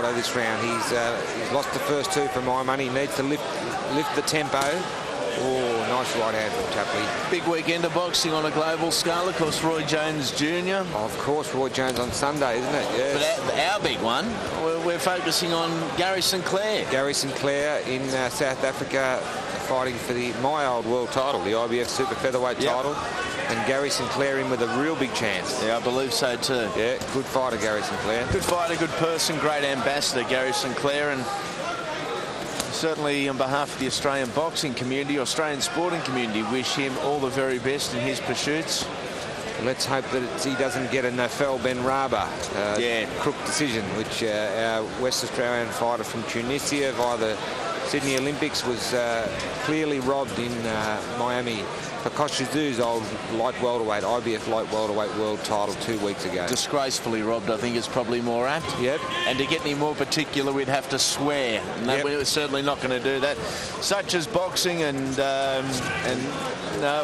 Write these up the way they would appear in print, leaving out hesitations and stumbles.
Laporto this round. He's lost the first two for my money. He needs to lift the tempo. Oh, nice right hand from Tapley. Big weekend of boxing on a global scale. Of course, Roy Jones Jr. Of course, Roy Jones on Sunday, isn't it? Yes. But our big one, we're focusing on Gary Sinclair. Gary Sinclair in South Africa, fighting for my old world title, the IBF Super Featherweight title. And Gary Sinclair in with a real big chance. Yeah, I believe so too. Yeah, good fighter, Gary Sinclair. Good fighter, good person, great ambassador, Gary Sinclair. And certainly on behalf of the Australian boxing community, Australian sporting community, wish him all the very best in his pursuits. Let's hope that he doesn't get a Nafel Benraba crook decision, which our West Australian fighter from Tunisia via the Sydney Olympics was clearly robbed in Miami for Koshizou's old light welterweight, IBF light welterweight world title 2 weeks ago. Disgracefully robbed, I think, is probably more apt. Yep. And to get any more particular, we'd have to swear. And we're certainly not going to do that. Such as boxing, and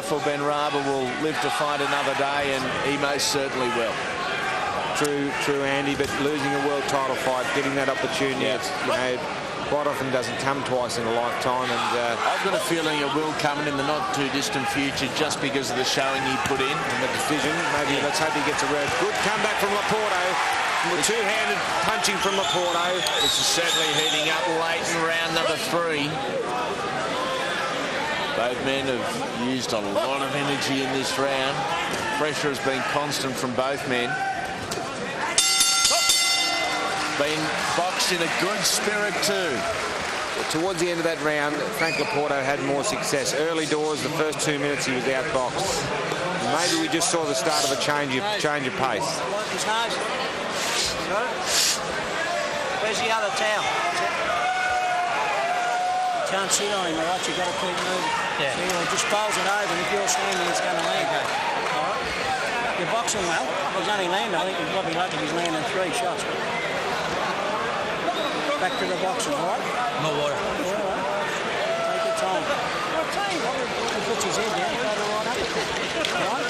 for Benraba will live to fight another day, and he most certainly will. True, Andy, but losing a world title fight, getting that opportunity, quite often doesn't come twice in a lifetime, and I've got a feeling it will come in the not too distant future, just because of the showing he put in and the decision. Maybe let's hope he gets a red. Good comeback from Laporto. The two-handed punching from Laporto. This is certainly heating up late in round number 3. Both men have used a lot of energy in this round. Pressure has been constant from both men. Been boxed in a good spirit too. Towards the end of that round, Frank Laporto had more success. Early doors, the first 2 minutes, he was outboxed. Maybe we just saw the start of a change of pace. Where's the other towel? You can't sit on him, all right? You've got to keep moving. Yeah. So he just folds it over, and if you're standing, it's going to land. Okay. All right? You're boxing well. He's only landed, I think he's probably lucky he's landing 3 shots. Back to the boxing, all right? More water. Yeah, all right. Take your time. He puts his head down, he's got it right up. All right?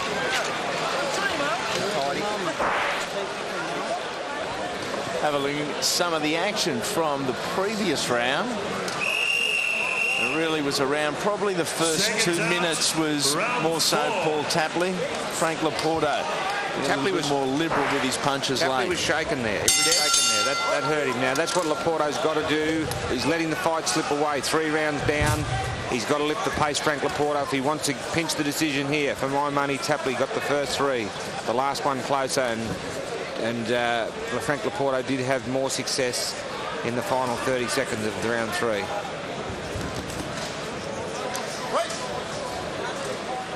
Have a look at some of the action from the previous round. It really was around, probably the first 2 minutes was more so Paul Tapley. Frank Laporto. Tapley was more liberal with his punches late. Tapley was shaken there. He was shaken there. That hurt him. Now, that's what Laporto's got to do. He's letting the fight slip away. 3 rounds down. He's got to lift the pace, Frank Laporto, if he wants to pinch the decision here. For my money, Tapley got the first 3. The last one closer, and Frank Laporto did have more success in the final 30 seconds of round 3.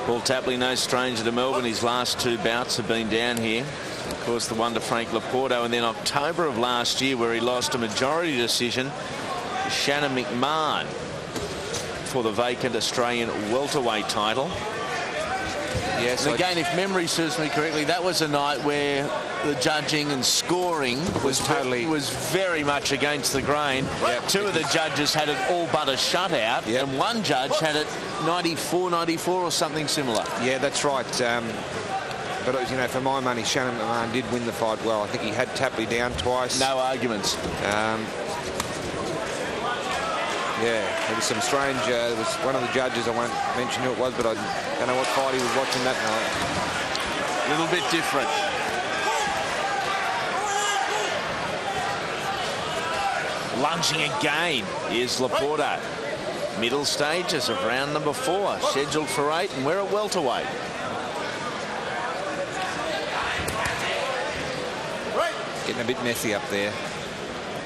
Paul Tapley, no stranger to Melbourne. His last 2 bouts have been down here. Of course, the one to Frank Laporto, and then October of last year, where he lost a majority decision to Shannon McMahon for the vacant Australian welterweight title. Yes. And again, if memory serves me correctly, that was a night where the judging and scoring was very much against the grain. Yep. 2 of the judges had it all but a shutout, and one judge had it 94-94 or something similar. Yeah, that's right. But it was, for my money, Shannon McMahon did win the fight well. I think he had Tapley down twice. No arguments. Yeah, there was some strange. There was one of the judges, I won't mention who it was, but I don't know what fight he was watching that night. A little bit different. Lunging again is Laporto. Middle stages of round number 4, scheduled for 8, and we're at welterweight. Getting a bit messy up there.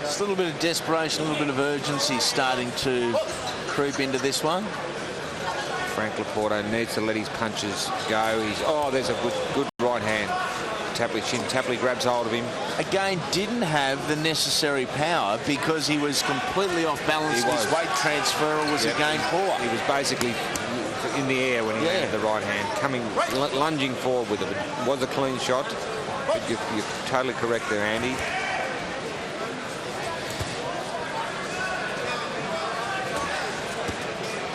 Just a little bit of desperation, a little bit of urgency starting to creep into this one. Frank Laporto needs to let his punches go. There's a good right hand. Tapley chin. Tapley grabs hold of him. Again, didn't have the necessary power because he was completely off balance. His weight transfer was again poor. He was basically in the air when he landed the right hand, lunging forward with it. It was a clean shot, but you're totally correct there, Andy.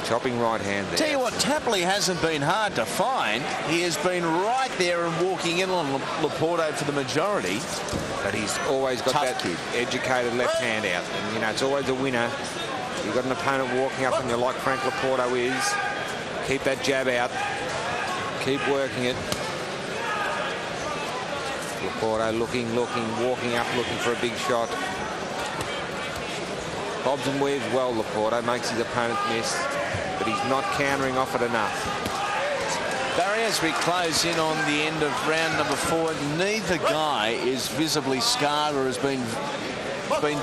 Chopping right hand there. Tell you what, Tapley hasn't been hard to find. He has been right there and walking in on Laporto for the majority. But he's always got that educated left hand out. And, you know, it's always a winner. You've got an opponent walking up on you like Frank Laporto is. Keep that jab out. Keep working it. Laporto looking, walking up, looking for a big shot. Bobs and weaves well, Laporto. Makes his opponent miss. But he's not countering off it enough. Barry, as we close in on the end of round number 4, neither guy is visibly scarred or has been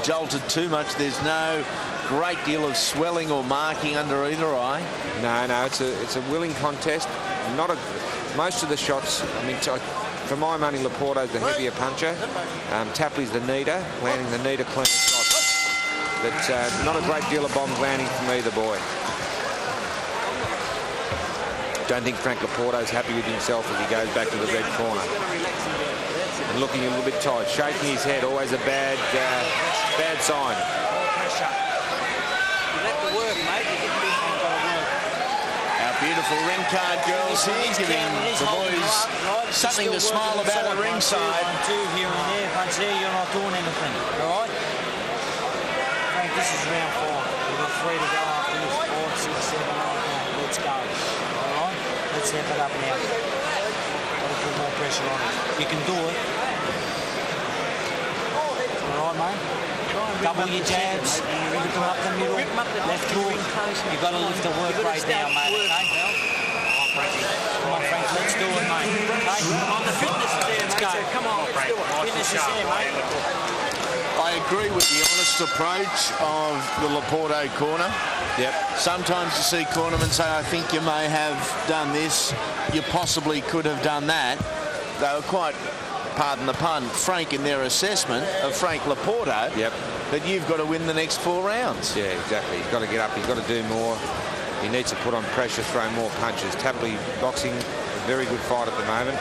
jolted too much. There's no great deal of swelling or marking under either eye. No, it's a willing contest. Most of the shots, I mean, for my money, Laporto's the heavier puncher. Tapley's the kneader, landing the kneader clean shots. But not a great deal of bombs landing from either boy. Don't think Frank Laporto's happy with himself as he goes back to the red corner. And looking a little bit tight, shaking his head, always a bad sign. Our beautiful ring card girls here giving the boys something to smile about at ringside. 1, 2 here and there. Punch there, you're not doing anything. All right? Frank, this is round 4. We've got 3 to go after this. 4, 6, 7, 8, 9. Let's go. Let's step it up now. Got to put more pressure on it. You can do it. All right, mate. Double your jabs. Lift them up the middle. Left hook. You've got to lift the work rate down, mate. Okay? Come on, Frank. Let's do it, mate. Okay? On the fitness is there, mate. Go. Come on, Frank. Fitness is there, mate. I agree with the honest approach of the Laporto corner. Yep. Sometimes you see cornermen say, I think you may have done this. You possibly could have done that. They were quite, pardon the pun, frank in their assessment of Frank Laporto. Yep. That you've got to win the next 4 rounds. Yeah, exactly. He's got to get up. He's got to do more. He needs to put on pressure, throw more punches. Tapley boxing, a very good fight at the moment.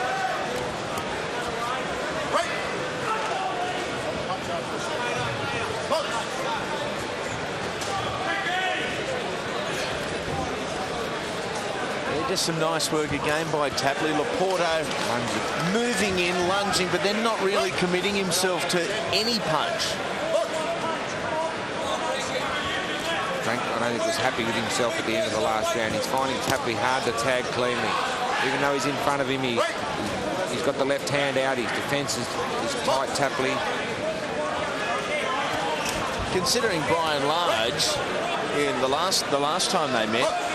Just some nice work again by Tapley. Laporto moving in, lunging, but then not really committing himself to any punch. Frank, I don't think was happy with himself at the end of the last round. He's finding Tapley hard to tag cleanly. Even though he's in front of him, he's got the left hand out. His defence is tight, Tapley. Considering by and large, in the last time they met,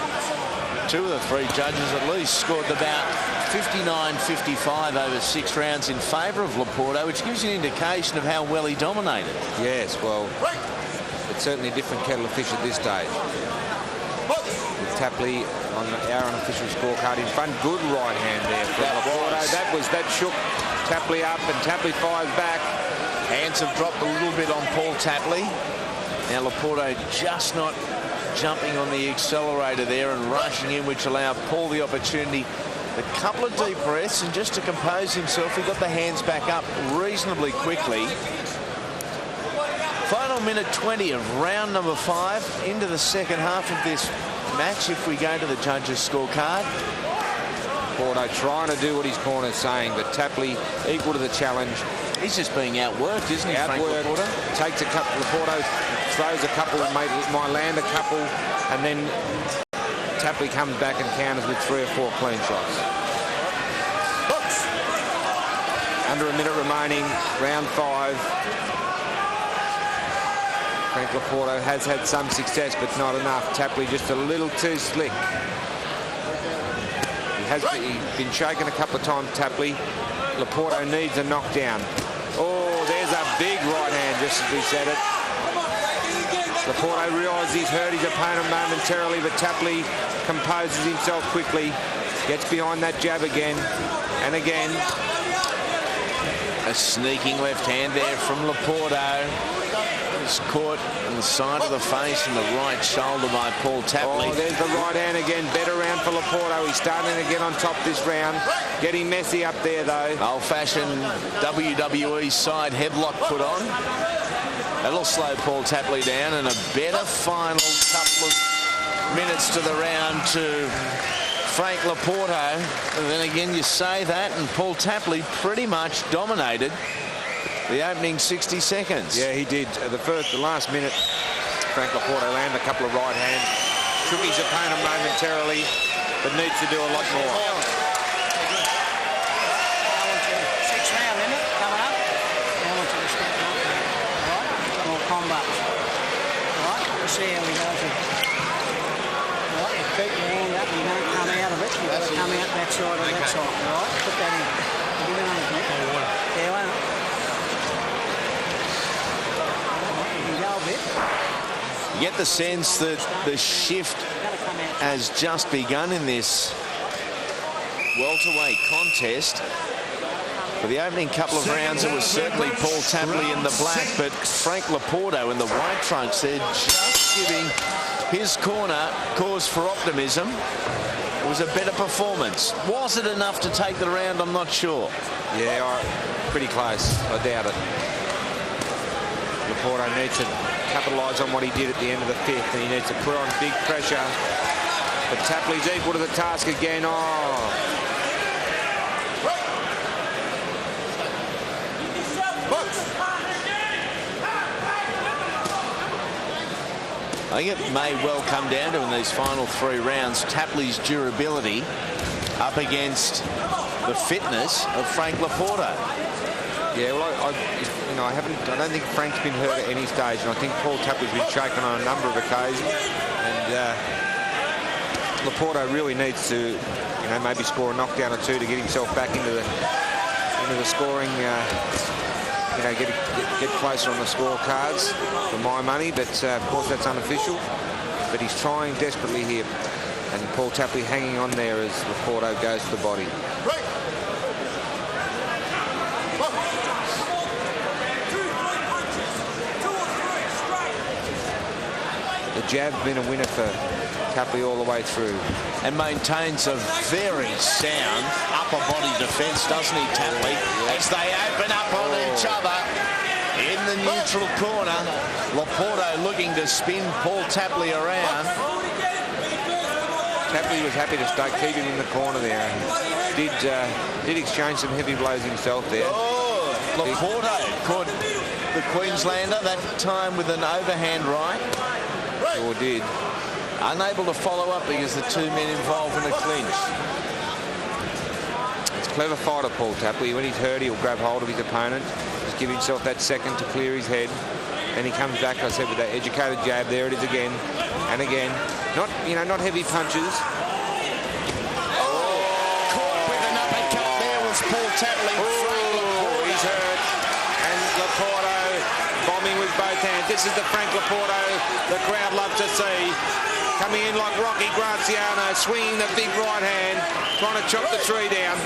2 of the 3 judges at least scored about 59-55 over 6 rounds in favour of Laporto, which gives you an indication of how well he dominated. Yes, well, it's certainly a different kettle of fish at this stage. With Tapley on our unofficial scorecard in front, good right hand there from Laporto. That shook Tapley up, and Tapley fires back. Hands have dropped a little bit on Paul Tapley. Now Laporto just not jumping on the accelerator there and rushing in, which allowed Paul the opportunity. A couple of deep breaths, and just to compose himself, he got the hands back up reasonably quickly. Final minute 20 of round number 5 into the second half of this match if we go to the judges' scorecard. Laporto trying to do what his corner's saying, but Tapley equal to the challenge. He's just being outworked, isn't he, Frank Laporto? Takes a couple, Laporto throws a couple, might land a couple, and then Tapley comes back and counters with 3 or 4 clean shots. Under a minute remaining, round 5. Frank Laporto has had some success, but not enough. Tapley just a little too slick. He's been shaken a couple of times, Tapley. Laporto needs a knockdown. Oh, there's a big right hand, just as we said it. Laporto realises he's hurt his opponent momentarily, but Tapley composes himself quickly, gets behind that jab again and again. A sneaking left hand there from Laporto. He's caught on the side of the face and the right shoulder by Paul Tapley. Oh, there's the right hand again. Better round for Laporto. He's starting to get on top this round. Getting messy up there, though. Old-fashioned WWE side headlock put on. That'll slow Paul Tapley down, and a better final couple of minutes to the round to Frank Laporto. And then again, you say that, and Paul Tapley pretty much dominated the opening 60 seconds. Yeah, he did. The last minute, Frank Laporto landed a couple of right hands, took his opponent momentarily, but needs to do a lot more. Sixth round, isn't it? Coming up. Now onto the step up. All right. More combat. All right. We'll see how we go. All right. You keep your hand up. You don't come out of it. You've got to come out that side or that side. All right. Put that in. Give it on, Mick. There, won't it? You get the sense that the shift has just begun in this welterweight contest. For the opening couple of rounds, it was certainly Paul Tapley in the black, but Frank Laporto in the white trunks. They're just giving his corner cause for optimism. It was a better performance. Was it enough to take the round? I'm not sure. Yeah, pretty close. I doubt it. Laporto needs to capitalise on what he did at the end of the fifth, and he needs to put on big pressure. But Tapley's equal to the task again. I think it may well come down to, in these final 3 rounds, Tapley's durability up against the fitness of Frank Laporto. Yeah, well, I don't think Frank's been hurt at any stage, and I think Paul Tapley's been shaken on a number of occasions. And Laporto really needs to, maybe score a knockdown or two to get himself back into the scoring. Get closer on the scorecards for my money, but of course that's unofficial. But he's trying desperately here, and Paul Tapley hanging on there as Laporto goes to the body. The jab's been a winner for Tapley all the way through. And maintains a very sound upper body defence, doesn't he, Tapley? As they open up on each other in the neutral corner. Laporto looking to spin Paul Tapley around. Tapley was happy to keep him in the corner there. And did exchange some heavy blows himself there. Laporto caught the Queenslander that time with an overhand right. Sure did. Unable to follow up because the 2 men involved in a clinch. It's a clever fighter, Paul Tapley. When he's hurt, he'll grab hold of his opponent, just give himself that second to clear his head. Then he comes back, I said, with that educated jab. There it is again and again. Not heavy punches. Caught with an uppercut there was Paul Tapley. He's hurt. And Laporto bombing with both hands. This is the Frank Laporto the crowd love to see. Coming in like Rocky Graziano, swinging the big right hand, trying to chop the tree down.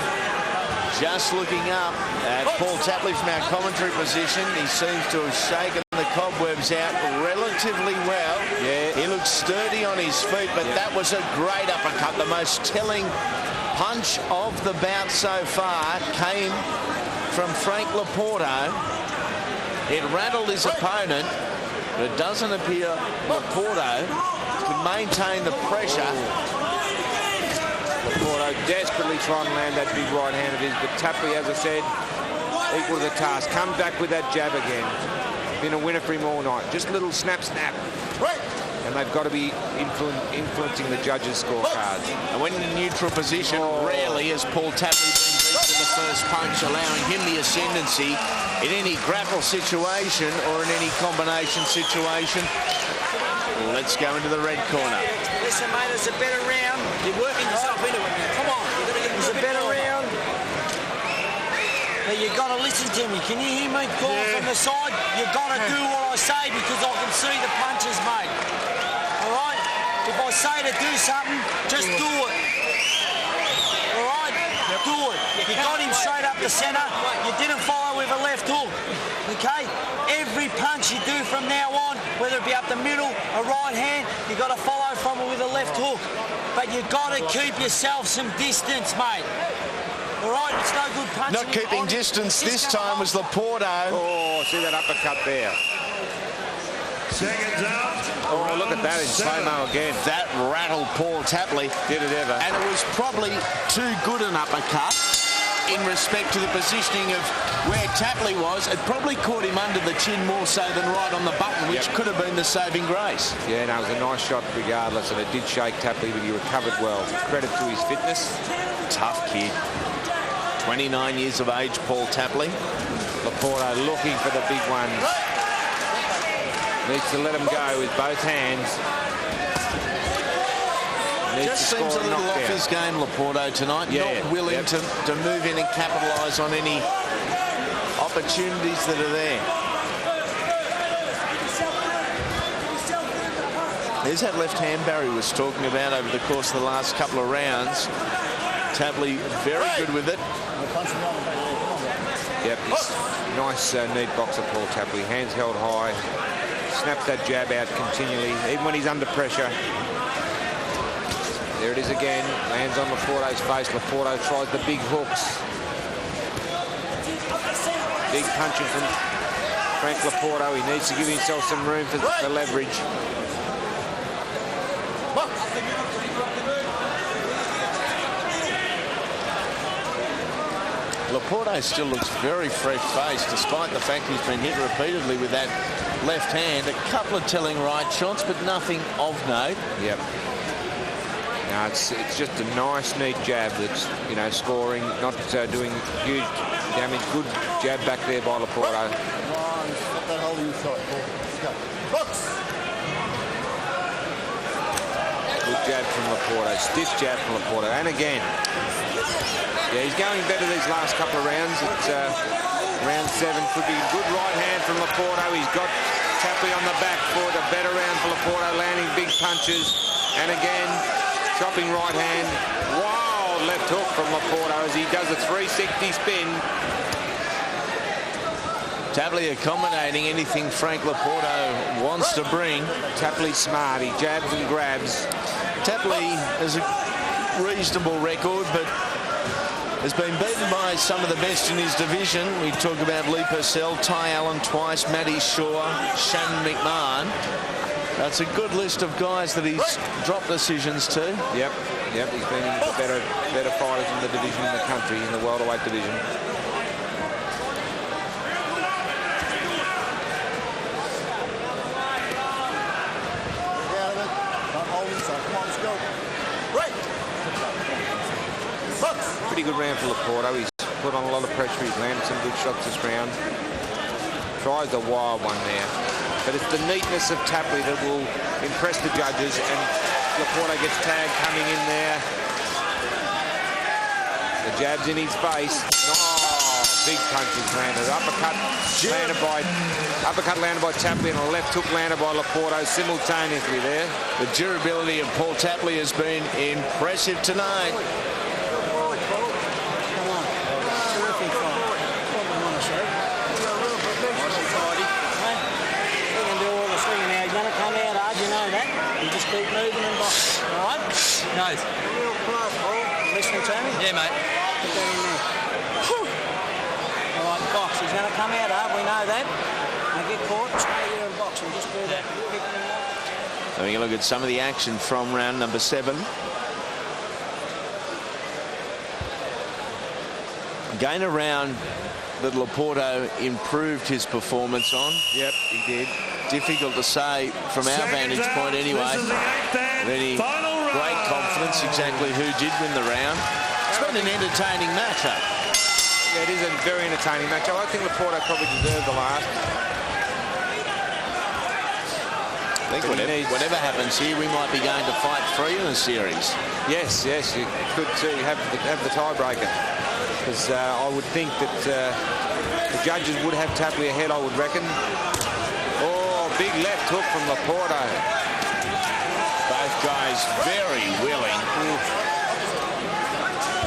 Just looking up at Paul Tapley from our commentary position, he seems to have shaken the cobwebs out relatively well. Yeah. He looks sturdy on his feet, but that was a great uppercut. The most telling punch of the bout so far came from Frank Laporto. It rattled his opponent, but it doesn't appear Laporto could maintain the pressure. Laporto desperately trying to land that big right hand of his, but Tapley, as I said, equal to the task. Comes back with that jab again. Been a winner for him all night. Just a little snap. And they've got to be influencing the judges' scorecards. And when in a neutral position, rarely has Paul Tapley been beat to the first punch, allowing him the ascendancy in any grapple situation or in any combination situation. Let's go into the red corner. Listen, mate, it's a better round. You're working yourself into it now. Come on. It's a better round. But you've got to listen to me. Can you hear me call from the side? You've got to do what I say because I can see the punches, mate. All right? If I say to do something, just do it. All right? Do it. You got him straight up the centre. You didn't follow with a left hook. Okay? Every punch you do from now on, whether it be up the middle, a right hand, you got to follow from it with a left hook. But you got to keep yourself some distance, mate. All right, it's no good punching. Not keeping distance this time was Laporto. Oh, see that uppercut there. Seconds out. Oh, look at that in slow-mo again. That rattled Paul Tapley. Did it ever. And it was probably too good an uppercut in respect to the positioning of where Tapley was. It probably caught him under the chin more so than right on the button, which could have been the saving grace. Yeah, no, it was a nice shot regardless, and it did shake Tapley, but he recovered well. Credit to his fitness. Tough kid. 29 years of age, Paul Tapley. Laporto looking for the big ones. Needs to let him go with both hands. Needs Just to seems a score little off knockdown. his game, Laporto, tonight. Yeah, Not willing to move in and capitalise on any opportunities that are there. There's that left hand Barry was talking about over the course of the last couple of rounds. Tapley very good with it. Yep, nice neat boxer, Paul Tapley. Hands held high. Snaps that jab out continually, even when he's under pressure. There it is again. Lands on Laporto's face. Laporto tries the big hooks. Big punching from Frank Laporto. He needs to give himself some room for leverage. Laporto still looks very fresh-faced, despite the fact he's been hit repeatedly with that left hand. A couple of telling right shots, but nothing of note. Yep. No, it's just a nice, neat jab that's, you know, scoring, not doing huge damage. Good jab back there by Laporto. Good jab from Laporto. Stiff jab from Laporto. And again. Yeah, he's going better these last couple of rounds. It's round 7. Could be a good right hand from Laporto. He's got Tapley on the back foot. A better round for Laporto, landing big punches. And again, chopping right hand. Wild left hook from Laporto as he does a 360 spin. Tapley accommodating anything Frank Laporto wants to bring. Tapley's smart. He jabs and grabs. Tapley has a reasonable record, but has been beaten by some of the best in his division. We talk about Lee Purcell, Ty Allen twice, Matty Shaw, Shannon McMahon. That's a good list of guys that he's dropped decisions to. Yep. He's been in the better fighters in the division in the country, in the welterweight division. Pretty good round for Laporto. He's put on a lot of pressure. He's landed some good shots this round. Tries a wild one there. But it's the neatness of Tapley that will impress the judges, and Laporto gets tagged coming in there. The jab's in his face. Oh, big punches landed. Uppercut landed by Tapley, and a left hook landed by Laporto simultaneously there. The durability of Paul Tapley has been impressive tonight. Keep moving and box. All right? No. Listening to me? Yeah, mate. Put that in there. All right, box. He's going to come out hard. We know that. Now get caught. Stay there and box and just do that. Having a look at some of the action from round number 7. Again, a round that Laporto improved his performance on. Yep, he did. Difficult to say from our vantage point anyway. Any great confidence exactly who did win the round. It's been an entertaining matchup. Yeah, it is a very entertaining matchup. I think Laporto probably deserved the last. I think whatever happens here, we might be going to fight 3 in the series. Yes, you could too. Have the tiebreaker. Because I would think that the judges would have Tapley ahead, I would reckon. Big left hook from Laporto. Both guys very willing.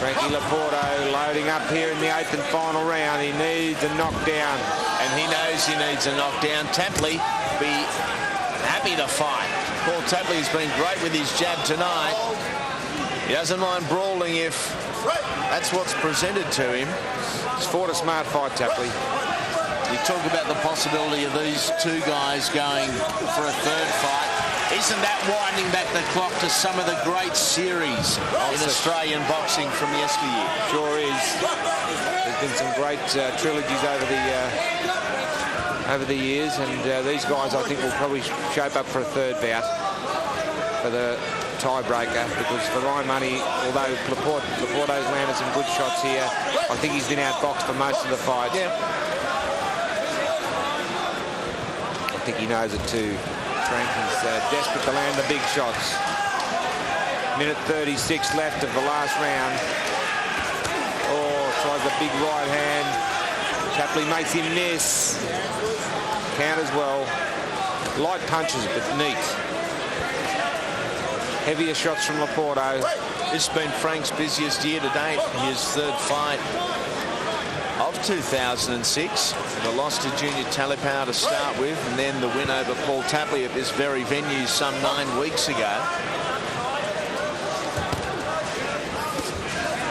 Frankie Laporto loading up here in the 8th and final round. He needs a knockdown. And he knows he needs a knockdown. Tapley be happy to fight. Paul Tapley has been great with his jab tonight. He doesn't mind brawling if that's what's presented to him. He's fought a smart fight, Tapley. You talk about the possibility of these two guys going for a third fight. Isn't that winding back the clock to some of the great series in Australian boxing from yesteryear? Sure is. There's been some great trilogies over the years, and these guys, I think, will probably shape up for a third bout for the tiebreaker, because for my money, although Laporto's landed some good shots here, I think he's been outboxed for most of the fight. Yeah. I think he knows it too. Frank is desperate to land the big shots. Minute 36 left of the last round. Oh, tries a big right hand. Tapley makes him miss. Count as well. Light punches, but neat. Heavier shots from Laporto. This has been Frank's busiest year to date. His third fight of 2006. The loss to Junior Talipau to start with, and then the win over Paul Tapley at this very venue some 9 weeks ago.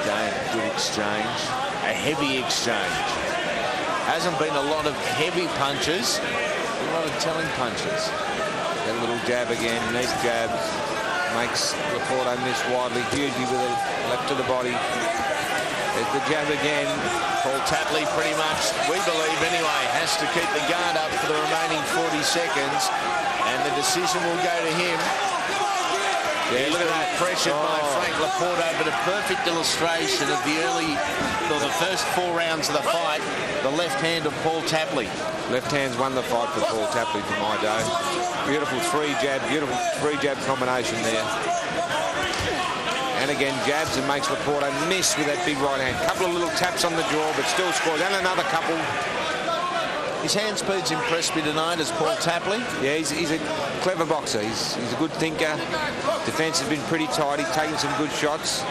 Again, good exchange. A heavy exchange. Hasn't been a lot of heavy punches, a lot of telling punches. That little jab again, neat jab. Makes Laporto miss widely. Hugely with a left to the body. There's the jab again. Paul Tapley pretty much, we believe anyway, has to keep the guard up for the remaining 40 seconds, and the decision will go to him. Yeah, look at that, pressured by Frank Laporto, but a perfect illustration of the first 4 rounds of the fight, the left hand of Paul Tapley. Left hand's won the fight for Paul Tapley for my day. Beautiful three jab combination there. And again, jabs and makes Laporto miss with that big right hand. Couple of little taps on the jaw, but still scores. And another couple. His hand speed's impressed me tonight as Paul Tapley. Yeah, he's a clever boxer. He's a good thinker. Defence has been pretty tight. He's taken some good shots.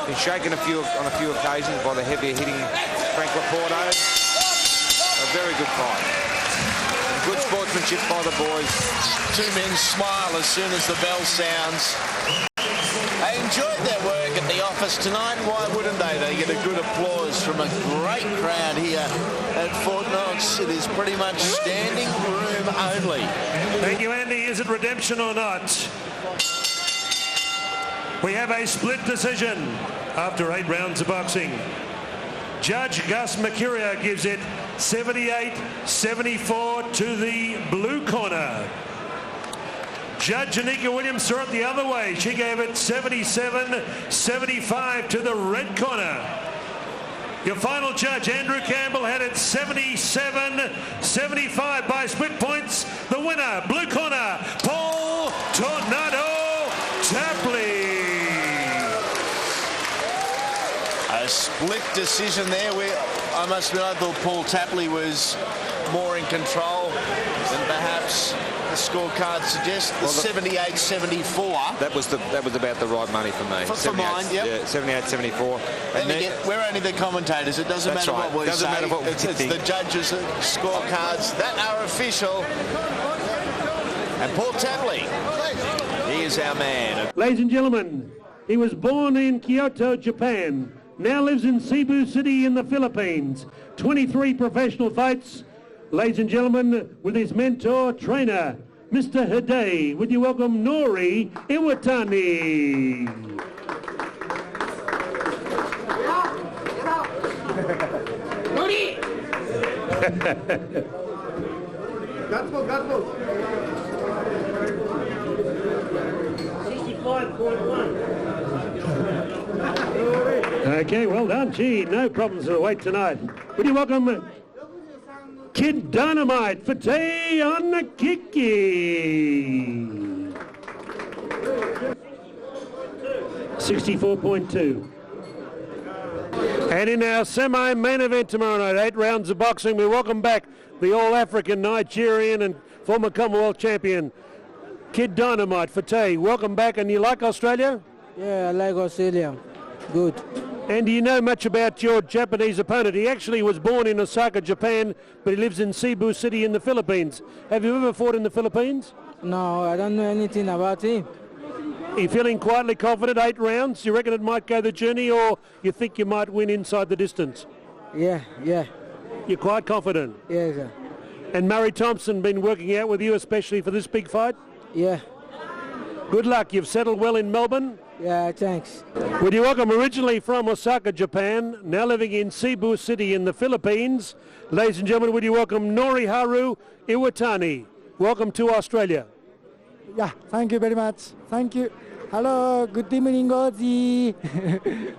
Been shaken on a few occasions by the heavier hitting Frank Laporto. A very good fight. Good sportsmanship by the boys. Two men smile as soon as the bell sounds. They enjoyed their work at the office tonight. Why wouldn't they? They get a good applause from a great crowd here at Fort Knox. It is pretty much standing room only. Thank you, Andy. Is it redemption or not? We have a split decision after 8 rounds of boxing. Judge Gus Mercuria gives it 78-74 to the blue corner. Judge Anika Williams saw it the other way. She gave it 77-75 to the red corner. Your final judge, Andrew Campbell, had it 77-75 by split points. The winner, blue corner, Paul Tornado Tapley. A split decision there. I must admit, I thought Paul Tapley was more in control than perhaps the scorecard suggests. 78-74. That was about the right money for me. For mine, yep. Yeah, 78-74. And again, we're only the commentators. It doesn't matter what we say. Doesn't matter what we think. It's the judges' scorecards that are official. And Paul Tapley, he is our man. Ladies and gentlemen, he was born in Kyoto, Japan. Now lives in Cebu City in the Philippines. 23 professional fights. Ladies and gentlemen, with his mentor, trainer, Mr. Hidei, would you welcome Nori Iwutani. Nori! Gatsbo. 65.1. Okay, well done. Gee, no problems with the weight tonight. Would you welcome Kid Dynamite, Fatai Onikeke. 64.2. And in our semi-main event tomorrow night, 8 rounds of boxing, we welcome back the All-African, Nigerian and former Commonwealth champion, Kid Dynamite, Fatai. Welcome back, and you like Australia? Yeah, I like Australia. Good. And do you know much about your Japanese opponent? He actually was born in Osaka, Japan, but he lives in Cebu City in the Philippines. Have you ever fought in the Philippines? No, I don't know anything about him. Are you feeling quietly confident, 8 rounds? You reckon it might go the journey, or you think you might win inside the distance? Yeah. You're quite confident. Yes, sir. And Murray Thompson been working out with you especially for this big fight? Yeah. Good luck. You've settled well in Melbourne. Yeah, thanks. Would you welcome, originally from Osaka, Japan, now living in Cebu City in the Philippines. Ladies and gentlemen, would you welcome Noriharu Iwutani. Welcome to Australia. Yeah, thank you very much. Thank you. Hello, good evening, Ozzy.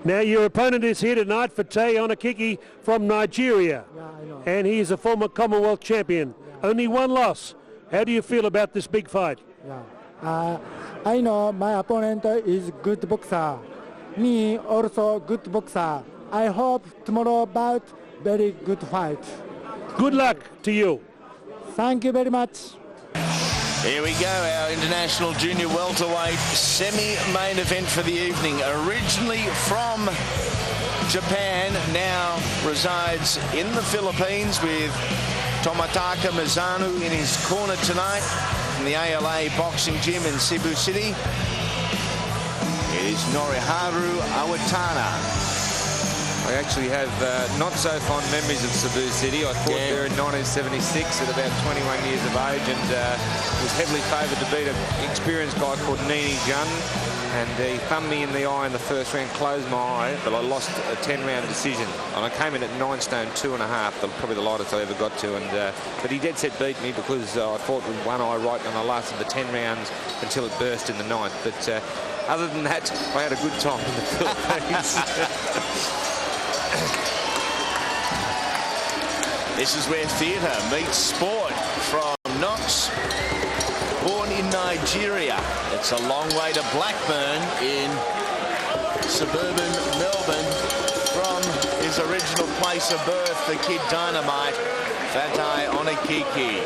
Now, your opponent is here tonight, Fatai Onikeke from Nigeria. Yeah, I know. And he is a former Commonwealth champion. Only one loss. How do you feel about this big fight? Yeah. I know my opponent is good boxer. Me also good boxer. I hope tomorrow bout very good fight. Good luck to you. Thank you very much. Here we go, our international junior welterweight semi-main event for the evening. Originally from Japan, now resides in the Philippines with Tomitaka Mizano in his corner tonight from the ALA boxing gym in Cebu City. It is Noriharu Iwutani. I actually have not so fond memories of Cebu City. I fought there in 1976 at about 21 years of age and was heavily favoured to beat an experienced guy called Nini Jun. And he thumbed me in the eye in the first round, closed my eye, but I lost a 10-round decision. And I came in at 9 stone 2.5, probably the lightest I ever got to. And but he dead set beat me because I fought with one eye right and I lasted the 10 rounds until it burst in the 9th. But other than that, I had a good time in the Philippines. This is where theatre meets sport from Knox, born in Nigeria. It's a long way to Blackburn in suburban Melbourne from his original place of birth, the Kid Dynamite, Fatai Onikeke,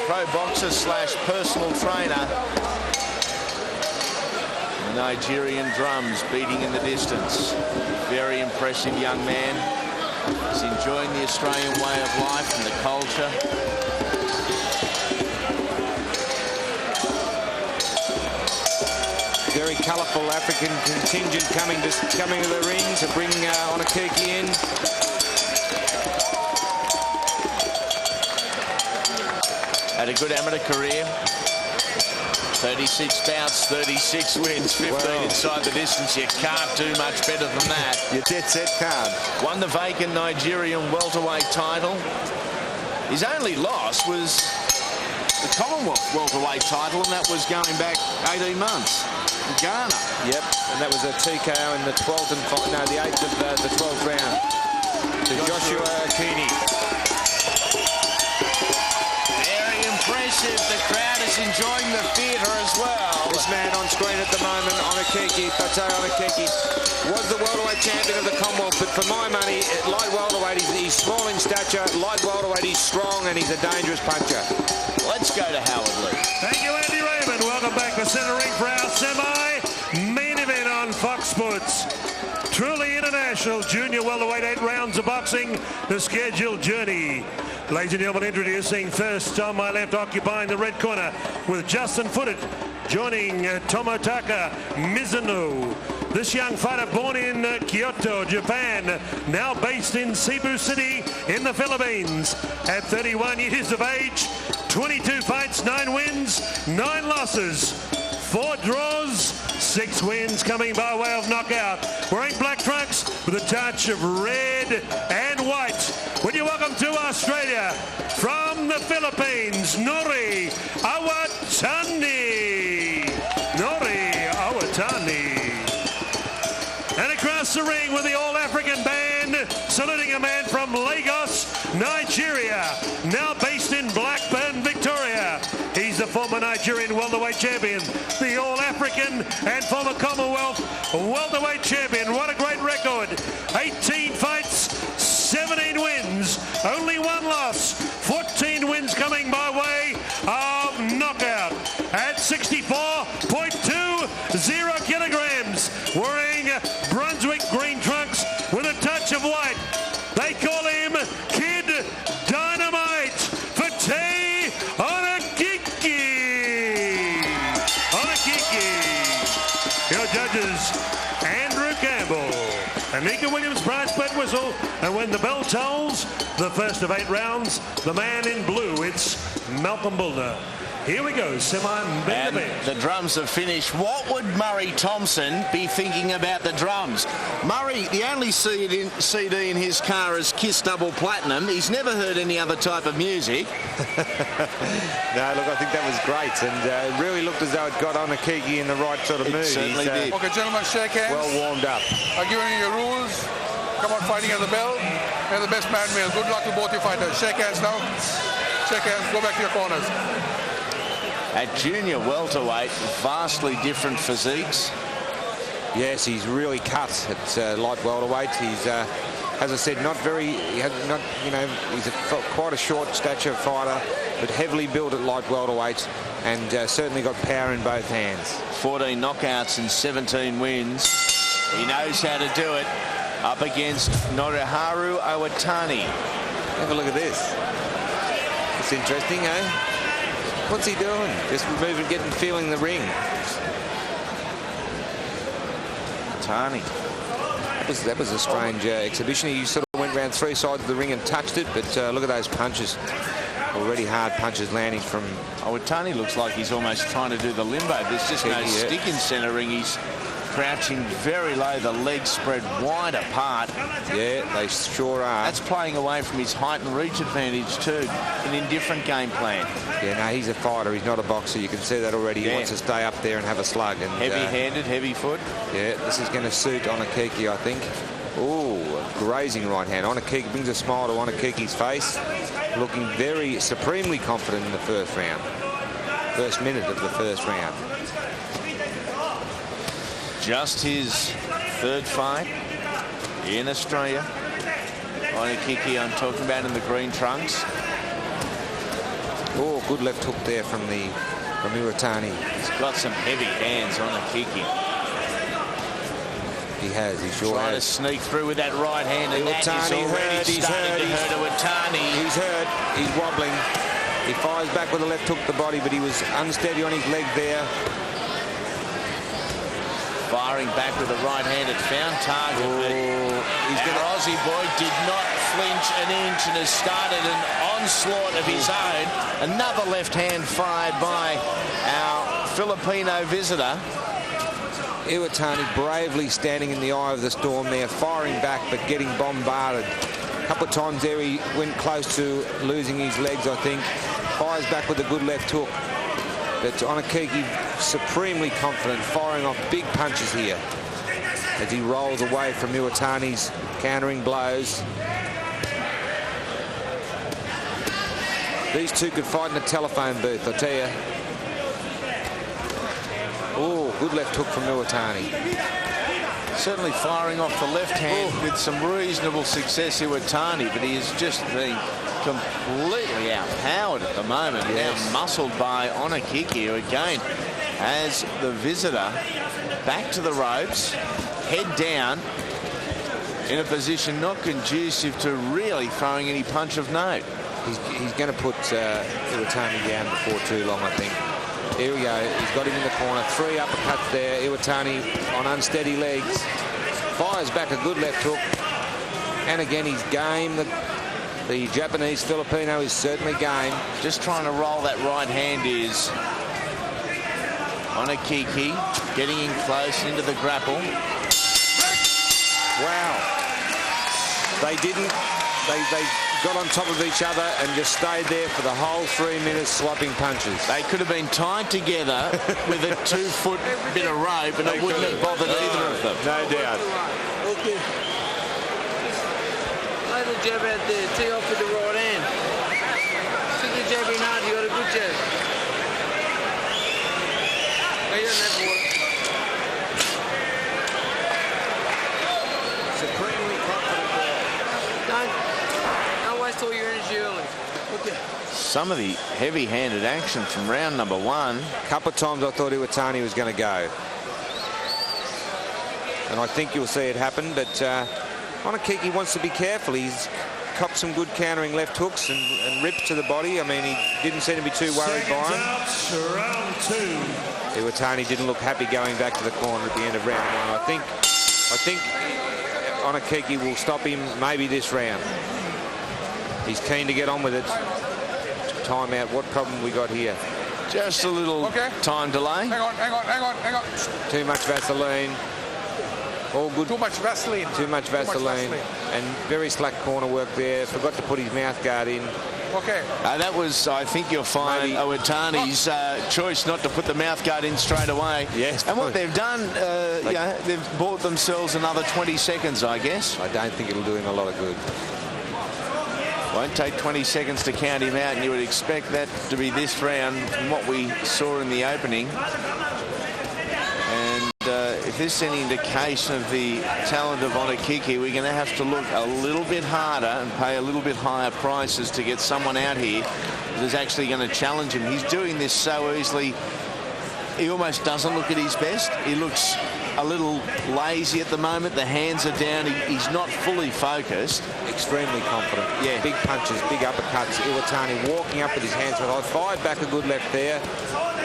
pro boxer slash personal trainer. The Nigerian drums beating in the distance. Very impressive young man. He's enjoying the Australian way of life and the culture. Very colourful African contingent coming to the ring to bring Onikeke in. Had a good amateur career. 36 bouts, 36 wins, 15 inside the distance. You can't do much better than that. Your dead set card. Won the vacant Nigerian welterweight title. His only loss was the Commonwealth welterweight title, and that was going back 18 months. Ghana. Yep, and that was a TKO in the 12th and the 8th of the 12th round to Joshua Akini. Very impressive. The crowd is enjoying the theatre as well. This man on screen at the moment, Onikeke, Fatai Onikeke, was the welterweight champion of the Commonwealth, but for my money, light welterweight, he's small in stature, light welterweight, he's strong, and he's a dangerous puncher. Let's go to Howard Lee. Thank you, Andy Raymond. Welcome back to Centre Ring for our semi-main event on Fox Sports. Truly international junior welterweight, 8 rounds of boxing, the scheduled journey. Ladies and gentlemen, introducing first on my left, occupying the red corner with Justin Footet, joining Tomitaka Mizano. This young fighter born in Kyoto, Japan, now based in Cebu City in the Philippines. At 31 years of age, 22 fights, 9 wins, 9 losses, 4 draws, 6 wins coming by way of knockout. Wearing black trunks with a touch of red and white. Would you welcome to Australia from the Philippines, Noriharu Iwutani. Noriharu Iwutani. And across the ring with the All-African band, saluting a man from Lagos, Nigeria, now based in Blackburn, Victoria. He's the former Nigerian welterweight champion, the All-African and former Commonwealth welterweight champion. What a great record. 18 fights, 17 wins, only 1 loss, 14 wins coming by way of knockout. At 64.20 kilograms, wearing Brunswick green trunks with a touch of white. They call him Kid Dynamite, Fatai Onikeke. Onikeke. Your judges, Andrew Campbell. and Mika Williams' prize bet whistle. And when the bell tolls, the first of 8 rounds, the man in blue, it's Malcolm Bulner. Here we go, and the drums have finished. What would Murray Thompson be thinking about the drums? Murray, the only CD in his car is Kiss Double Platinum. He's never heard any other type of music. No, look, I think that was great, and it really looked as though it got Onikeke in the right sort of mood. Certainly did. Okay, gentlemen, shake hands. Well warmed up. I'll give you your rules. Come on, fighting at the bell. And the best man male. Good luck to both your fighters. Shake hands now. Shake hands. Go back to your corners. At junior welterweight, vastly different physiques. Yes, he's really cut at light welterweight. He's, as I said, not very. He's quite a short stature fighter, but heavily built at light welterweight, and certainly got power in both hands. 14 knockouts and 17 wins. He knows how to do it. Up against Noriharu Iwutani. Have a look at this. It's interesting, eh? What's he doing? Just moving, feeling the ring. Iwutani. That was a strange exhibition. He sort of went around 3 sides of the ring and touched it, but look at those punches. Already hard punches landing from... Iwutani looks like he's almost trying to do the limbo. There's just no stick in centering. He's crouching very low, the legs spread wide apart. Yeah, they sure are. That's playing away from his height and reach advantage too. An indifferent game plan. Yeah, no, he's a fighter. He's not a boxer. You can see that already. He wants to stay up there and have a slug. And heavy-handed, heavy foot. Yeah, this is going to suit Onikeke, I think. Oh, grazing right hand. Onikeke brings a smile to Onikeke's face, looking very supremely confident in the first round. First minute of the first round. Just his 3rd fight in Australia. Onikeke, I'm talking about, in the green trunks. Oh, good left hook there from Iwutani. He's got some heavy hands, Onikeke. He has. He sure Trying has. to sneak through with that right hand, and that is already he's starting to hurt Iwutani. He's hurt. He's wobbling. He fires back with a left hook to the body, but he was unsteady on his leg there. Firing back with the right hand, it found target. Our Aussie boy did not flinch an inch and has started an onslaught of his own. Another left hand fired by our Filipino visitor. Iwutani bravely standing in the eye of the storm there, firing back but getting bombarded. A couple of times there he went close to losing his legs, I think. Fires back with a good left hook. But Onikeke supremely confident, firing off big punches here as he rolls away from Iwutani's countering blows. These two could fight in a telephone booth, I tell you. Oh, good left hook from Iwutani. Certainly firing off the left hand with some reasonable success, Iwutani, but he is just being completely outpowered at the moment. Now muscled by Onikeke, who again has the visitor back to the ropes, head down, in a position not conducive to really throwing any punch of note. He's going to put Iwutani down before too long, I think. Here we go. He's got him in the corner. 3 uppercuts there. Iwutani on unsteady legs. Fires back a good left hook. And again, he's game. The Japanese Filipino is certainly game. Just trying to roll that right hand is Onikeke, getting in close into the grapple. Wow. They didn't. They got on top of each other and just stayed there for the whole 3 minutes swapping punches. They could have been tied together with a 2-foot bit of rope and it wouldn't have bothered either of them. No doubt. Okay. Lay the jab out there. Tee off with the right hand. Stick your jab in hard. You got a good jab. No, you don't have to work. Supremely confident there. Don't waste all your energy early. Okay. Some of the heavy-handed action from round number 1. A couple of times I thought Iwutani was going to go. And I think you'll see it happen, but Onikeke wants to be careful. He's copped some good countering left hooks and rips to the body. I mean, he didn't seem to be too worried by him. Round 2. Iwutani didn't look happy going back to the corner at the end of round 1. I think Onikeke will stop him maybe this round. He's keen to get on with it. Time out. What problem we got here? Just a little time delay. Hang on. Too much Vaseline. All good. Too much Vaseline. Too much Vaseline. And very slack corner work there. Forgot to put his mouth guard in. Okay. That was, I think you'll find, Iwutani's choice not to put the mouth guard in straight away. Yes. And what they've done, they've bought themselves another 20 seconds, I guess. I don't think it'll do him a lot of good. Won't take 20 seconds to count him out, and you would expect that to be this round from what we saw in the opening. And if there's any indication of the talent of Onikeke, we're going to have to look a little bit harder and pay a little bit higher prices to get someone out here that is actually going to challenge him. He's doing this so easily. He almost doesn't look at his best. He looks a little lazy at the moment. The hands are down. He's not fully focused. Extremely confident. Yeah. Big punches, big uppercuts. Iwutani walking up with his hands. I fired back a good left there.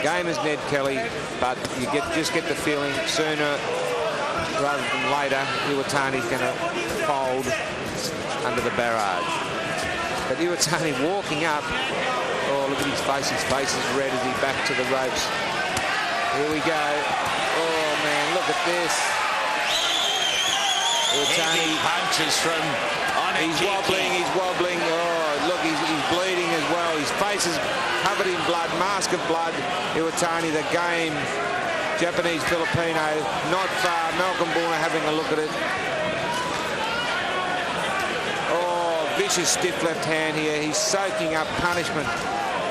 Game is Ned Kelly, but you just get the feeling sooner rather than later Iwutani's going to fold under the barrage. But Iwutani walking up. Oh, look at his face. His face is red as he back to the ropes. Here we go. Oh, man, look at this. Iwutani punches from Onikeke. He's wobbling. Oh, look, he's bleeding as well. His face is covered in blood, mask of blood. Iwutani, the game. Japanese Filipino, not far. Malcolm Bulner having a look at it. Oh, vicious stiff left hand here. He's soaking up punishment.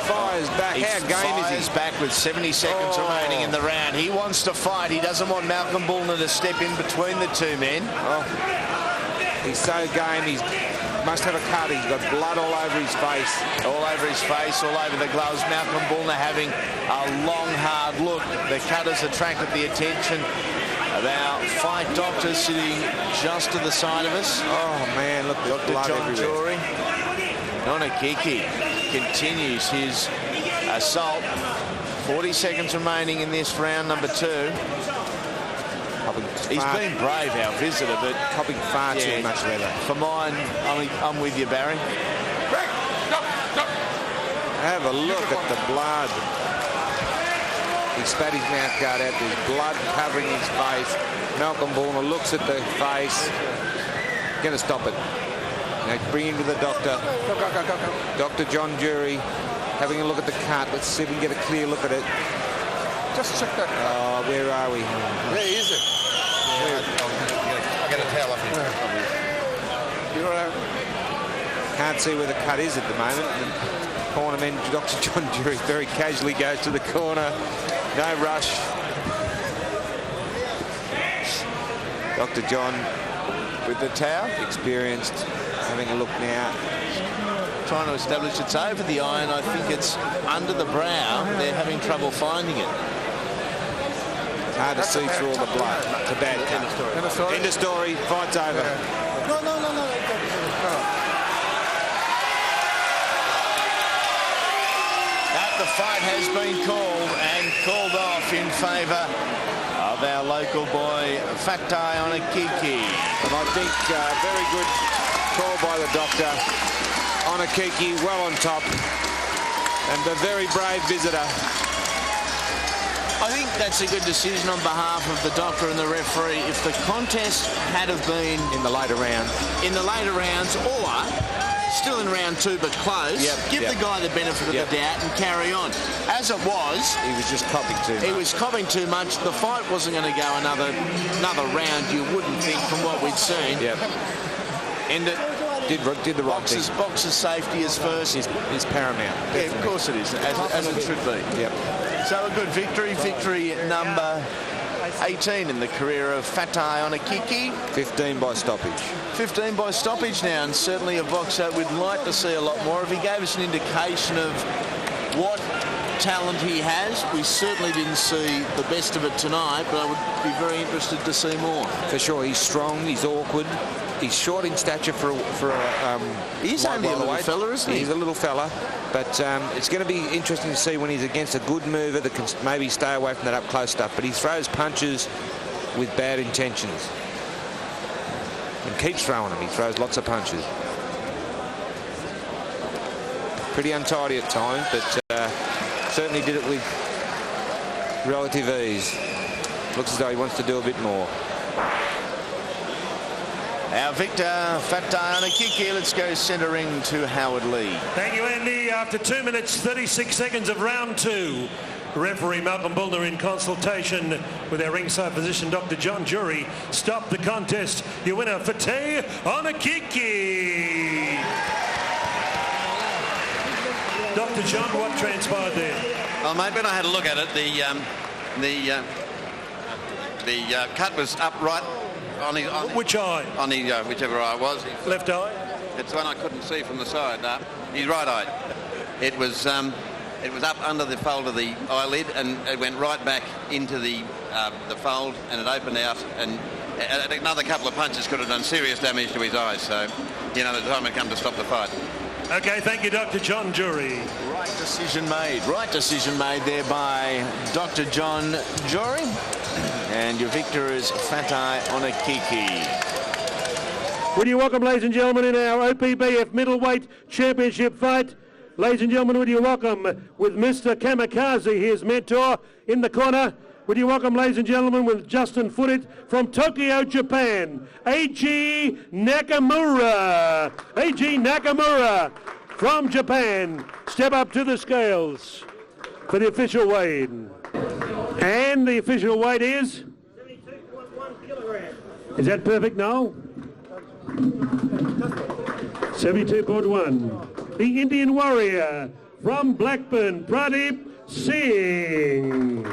Fires back. How game is he? Fires back with 70 seconds remaining in the round. He wants to fight. He doesn't want Malcolm Bulner to step in between the two men. Oh, he's so game. He must have a cut. He's got blood all over his face. All over his face, all over the gloves. Malcolm Bulner having a long, hard look. The cut has attracted the attention of our fight doctors sitting just to the side of us. Oh, man, look, Dr. blood John everywhere. Jury. Onikeke continues his assault. 40 seconds remaining in this round number 2. He's been brave, our visitor, but copping far too much leather. For mine, I'm with you, Barry. Have a look at the blood. He spat his mouth guard out. There's blood covering his face. Malcolm Bulner looks at the face. Going to stop it. Now bring him to the doctor. Go. Dr. John Jury having a look at the cut. Let's see if we can get a clear look at it. Just check that. Oh, where are we? Where is it? I'll get a towel off you. You're right. Can't see where the cut is at the moment. The cornerman, Dr. John Jury, very casually goes to the corner. No rush. Dr. John With the towel. experienced. Having a look now. Trying to establish it's over the eye, and I think it's under the brow. They're having trouble finding it. It's hard to see through all the blood. It's a bad cut. End of story. Fight's over. No. The fight has been called and called off in favour of our local boy, Fatai Onikeke. And I think very good call by the doctor. Onikeke well on top. And a very brave visitor. I think that's a good decision on behalf of the doctor and the referee. If the contest had have been In the later round. in the later rounds, or still in round 2 but close, give the guy the benefit of the doubt and carry on. As it was, He was just copping too much. he was copping too much. The fight wasn't going to go another round, you wouldn't think, from what we'd seen. Yep. And it Did the right thing. boxers' safety is first. Is paramount. Yeah, of course it is, as it should be. Yep. So a good victory number 18 in the career of Fatai Onikeke. 15 by stoppage. 15 by stoppage now, and certainly a boxer we'd like to see a lot more of. He gave us an indication of what talent he has. We certainly didn't see the best of it tonight, but I would be very interested to see more. For sure, he's strong, he's awkward. He's short in stature for a He's only a little fella, isn't he? He's a little fella, but it's going to be interesting to see when he's against a good mover that can maybe stay away from that up-close stuff. But he throws punches with bad intentions. And and keeps throwing them. He throws lots of punches. Pretty untidy at times, but certainly did it with relative ease. Looks as though he wants to do a bit more. Our victor, Fatai Onikeke. Let's go centre ring to Howard Lee. Thank you, Andy. After 2 minutes, 36 seconds of round 2, referee Malcolm Bullner, in consultation with our ringside physician, Dr. John Jury, stopped the contest. Your winner, Fatai Onikeke. Dr. John, what transpired there? Well, mate, when I had a look at it, the cut was up right on his... Which eye? On his, whichever eye it was. Left eye? It's one I couldn't see from the side. His right eye. It was up under the fold of the eyelid, and it went right back into the fold, and it opened out, and another couple of punches could have done serious damage to his eyes. So, the time had come to stop the fight. Okay, thank you, Dr. John Jury. Right decision made. Right decision made there by Dr. John Jury. And your victor is Fatai Onikeke. Would you welcome, ladies and gentlemen, in our OPBF middleweight championship fight. Ladies and gentlemen, would you welcome with Mr. Kamikaze, his mentor, in the corner. Would you welcome, ladies and gentlemen, with Justin Footit from Tokyo, Japan, A.G. Nakamura. A.G. Nakamura from Japan. Step up to the scales for the official weight. And the official weight is? 72.1 kilograms. Is that perfect, Noel? 72.1. The Indian Warrior from Blackburn, Pradeep Singh.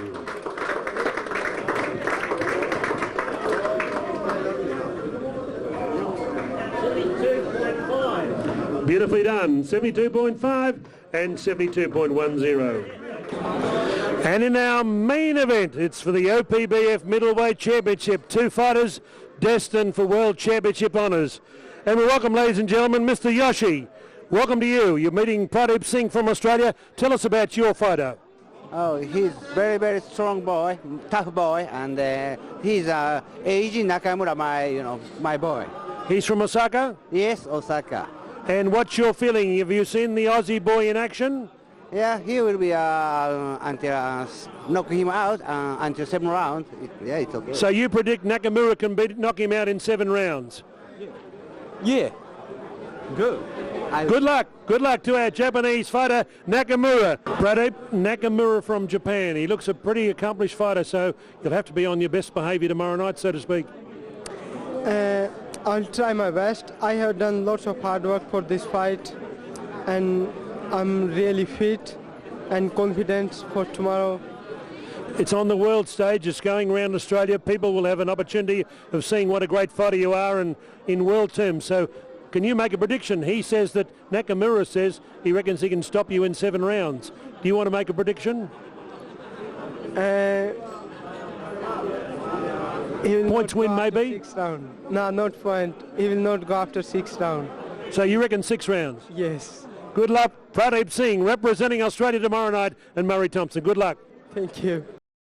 Beautifully done. 72.5 and 72.10. And in our main event, it's for the OPBF Middleweight Championship. 2 fighters destined for World Championship honours. And we welcome, ladies and gentlemen, Mr. Yoshi. Welcome to you. You're meeting Pradeep Singh from Australia. Tell us about your fighter. Oh, he's very, very strong boy, tough boy, and he's Eiji Nakamura, my boy. He's from Osaka? Yes, Osaka. And what's your feeling? Have you seen the Aussie boy in action? Yeah, he will be until knock him out until 7 rounds. Yeah, it's okay. So you predict Nakamura can knock him out in 7 rounds? Yeah. Good. Good luck. Good luck to our Japanese fighter, Nakamura. Pradeep, Nakamura from Japan. He looks a pretty accomplished fighter, so you'll have to be on your best behaviour tomorrow night, so to speak. I'll try my best. I have done lots of hard work for this fight, and I'm really fit and confident for tomorrow. It's on the world stage. It's going around Australia. People will have an opportunity of seeing what a great fighter you are in world terms. So can you make a prediction? He says that Nakamura says he reckons he can stop you in 7 rounds. Do you want to make a prediction? Points win, maybe? 6 round. No, not point. He will not go after 6 round. So you reckon 6 rounds? Yes. Good luck. Pradeep Singh representing Australia tomorrow night, and Murray Thompson. Good luck. Thank you.